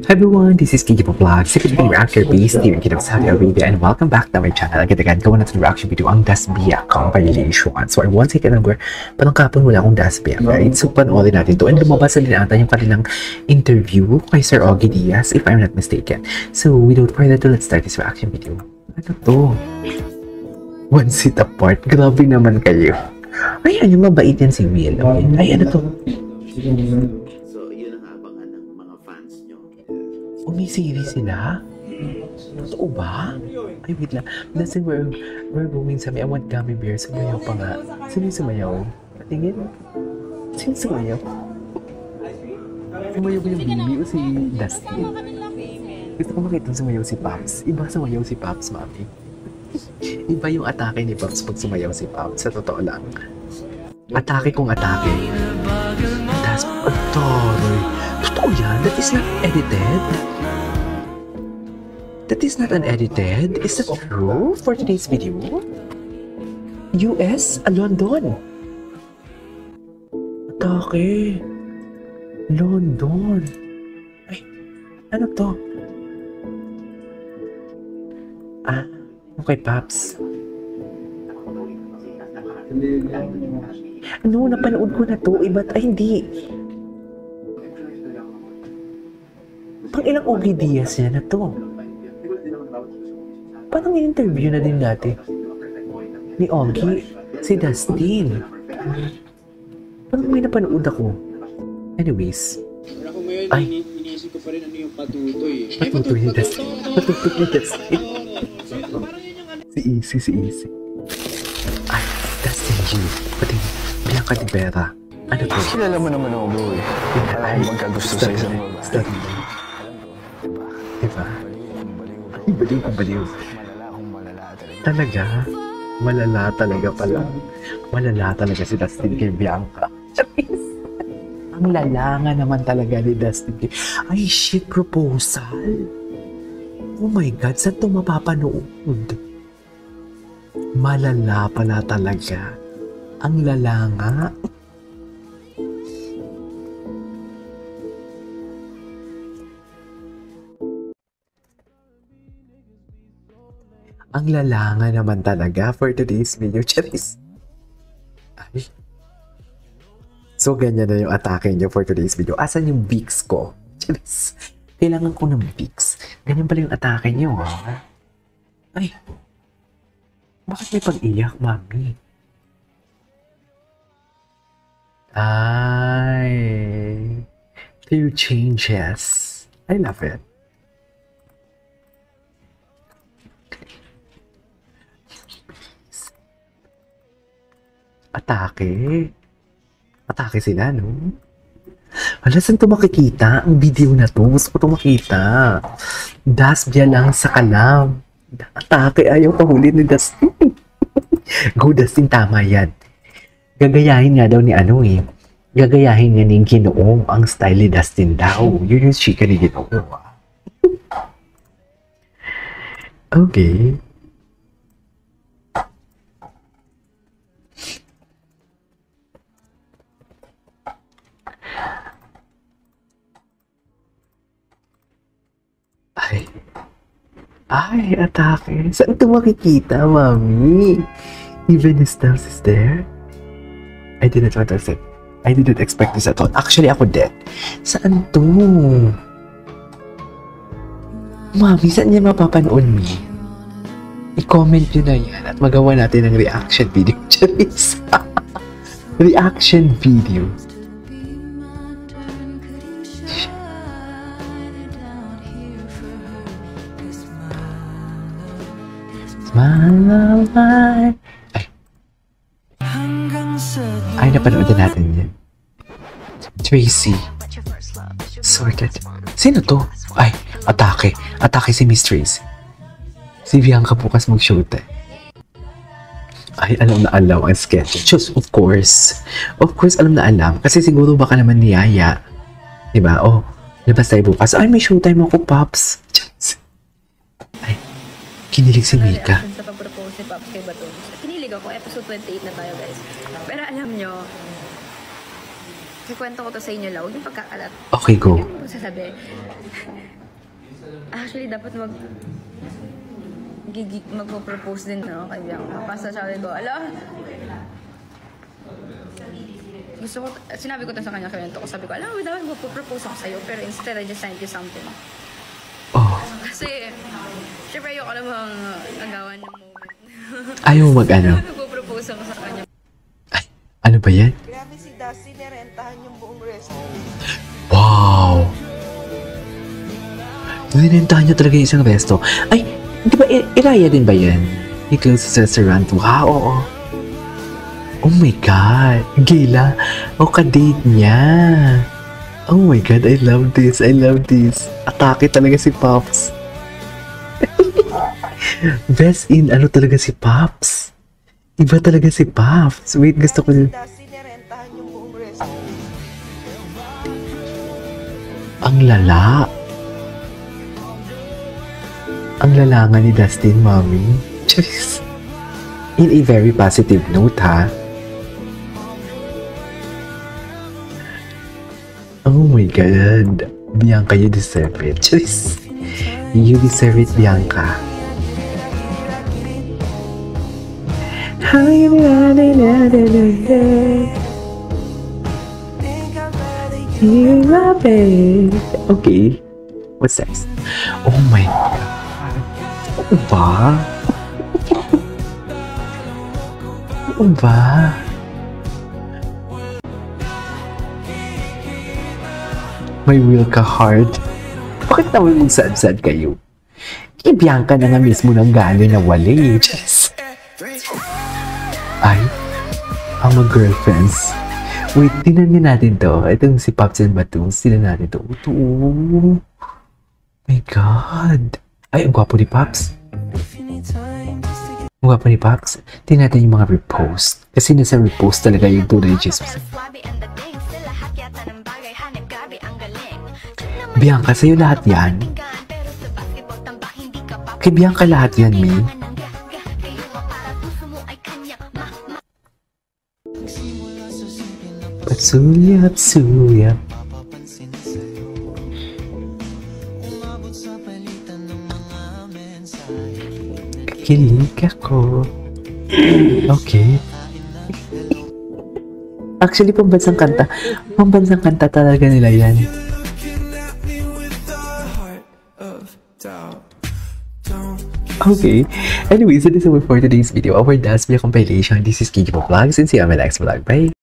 Hi everyone, this is Kiki Vlog, second reactor based here in Kingdom of Saudi Arabia, and welcome back to my channel. Agad-agad gawa natin reaction video ang Dasbia compilation. So I won't take it longer, parang kapon wala akong Dasbia, right? So panoorin natin to, and lumabas na din ata yung kanilang interview kay Sir Ogie Diaz, if I'm not mistaken. So without further ado, let's start this reaction video. Ano to? One seat apart, grabe naman kayo. Ay, ano mabait yan si Will. Ay, ano to? May series sila? Totoo ba? Ay, wait lang. Listen, we're going sa may I want gummy bears. Sumayaw pa nga. Sino yung sumayaw? Patingin? Sino sumayaw? Sumayaw ba yung baby o si Dusty? Gusto ko makita sumayaw si Pops. Iba sumayaw si Pops, mami. Iba yung atake ni Pops pag sumayaw si Pops. Sa totoo lang. Atake kung atake. Das, toroy. Totoo yan? That is not edited? That is not unedited? Is that true for today's video? US? London? Atake. London. Ay, ano to? Ah, okay, Paps. Ano, napanood ko na to. Iba't, ay hindi. Pang ilang Ogie Diaz yan na to. Parang in-interview na din natin ni Ogie, si Dustin. Parang may napanood ako. Anyways. Ay. Iniisip ko pa rin ano yung patutoy. Patutoy ni Dustin. Patutoy ni Dustin. Si Easy. Ay, Dustin G. Pati Bianca Di Vera. Ano to? Kilala mo naman ako, bro eh. Ay, magkagusto sa isang babae. Start mo. Diba? Ay, baliw. Talaga? Malala talaga pala. Malala talaga si Dustin kay Bianca. Ang lala nga naman talaga ni Dustin. Ay, shit, proposal. Oh my God, saan ito mapapanood? Malala pala talaga. Ang lala nga. Ang lalanga naman talaga for today's video, Charis. Ay. So, ganyan na yung atake niyo for today's video. Asan yung Vicks ko? Charis. Kailangan ko ng Vicks. Ganyan pala yung atake niyo, ha? Ay. Bakit may pag-iyak, mami? Ay. Few changes. I love it. Atake sila, no? Wala, saan ito makikita? Ang video na to, gusto ko ito makita. Dasbia lang sa kalam. Atake, ayaw pahuli ni Dustin. Go, Dustin, tama yan. Gagayahin nga daw ni ano eh. Gagayahin nga ni Ginoong ang style ni Dustin daw. Yun yung chika ni Ginoong. Okay. Ay, atake. Saan ito makikita, mami? Even his stance is there? I didn't expect this at all. Actually, ako din. Saan to? Mami, saan niya mapapanood mo? I-comment nyo na yan at magawa natin ng reaction video. Charis. Reaction video. Ay, napanood na natin yan. Tracy. Sorted. Sino to? Ay, atake. Atake si Miss Tracy. Si Bianca bukas mag-shoot eh. Ay, alam na alam ang schedule. Just, of course. Of course, alam na alam. Kasi siguro baka naman niyaya. Diba? Oh, labas tayo bukas. Ay, may showtime ako, Pops. Ay, kinilig si Mika. Sa pag-propose ni Pops kay Baton. Kinilig ako, episode 28 na tayo, guys. Pero alam nyo, Kikwento ko to sa inyo lang. Huwag yung pagkakalat. Okay, go. Ano mo sasabi? Actually, dapat magpo-propose din no, kay Bianca. Basta sabi ko, gusto ko, sinabi ko to sa kanya, kwento ko. Sabi ko, dapat magpo-propose ako sa'yo, pero instead, I just sent you something. Oh. Kasi, syempre ayoko namang agawan yung moment. Ayaw mo mag-ano? Magpo-propose ako sa kanya. Ay, ano ba yan? Grabe si Dusty, nirentahan yung buong restaurant. Wow! Ninentahan niya talaga yung isang resto. Ay, di ba, Iraya din ba yan? He closes the restaurant. Wow, oo. Oh my God! Gila! O, ka-date niya! Oh my God, I love this! I love this! Atake talaga si Pops! Best in ano talaga si Pops? Iba talaga si Pops! Wait, gusto ko... Dusty, nirentahan yung buong restaurant. Ang lala! Ang lala nga ni Dustin, Mommy. Just in a very positive note, ha? Oh my God. Bianca, you deserve it. Just, you deserve it, Bianca. Okay. What's next? Oh my God. Ano ba? Ano ba? May will ka hard. Bakit naman mag-sad-sad kayo? Bianca na nga mismo ng gano'n na wali. Just... Ay, ang mga girlfriends. Wait, tinan natin to. Itong si Pops and Batus. Tinan natin to. Ito. My God. Ay, ang gwapo ni Pops. Ang gwapo ni Pops. Tingnan natin yung mga repost. Kasi nasa repost talaga yung tunay na chismis. Bianca, sa'yo lahat yan? Kay Bianca lahat yan, May? Patsulyap. Kilig ako. Okay. Actually, pambansang kanta. Pambansang kanta talaga nila yan. Okay. Anyways, so this is all for today's video. Our Dasmia compilation. This is Kiki Vlogs and see you on my next vlog. Bye!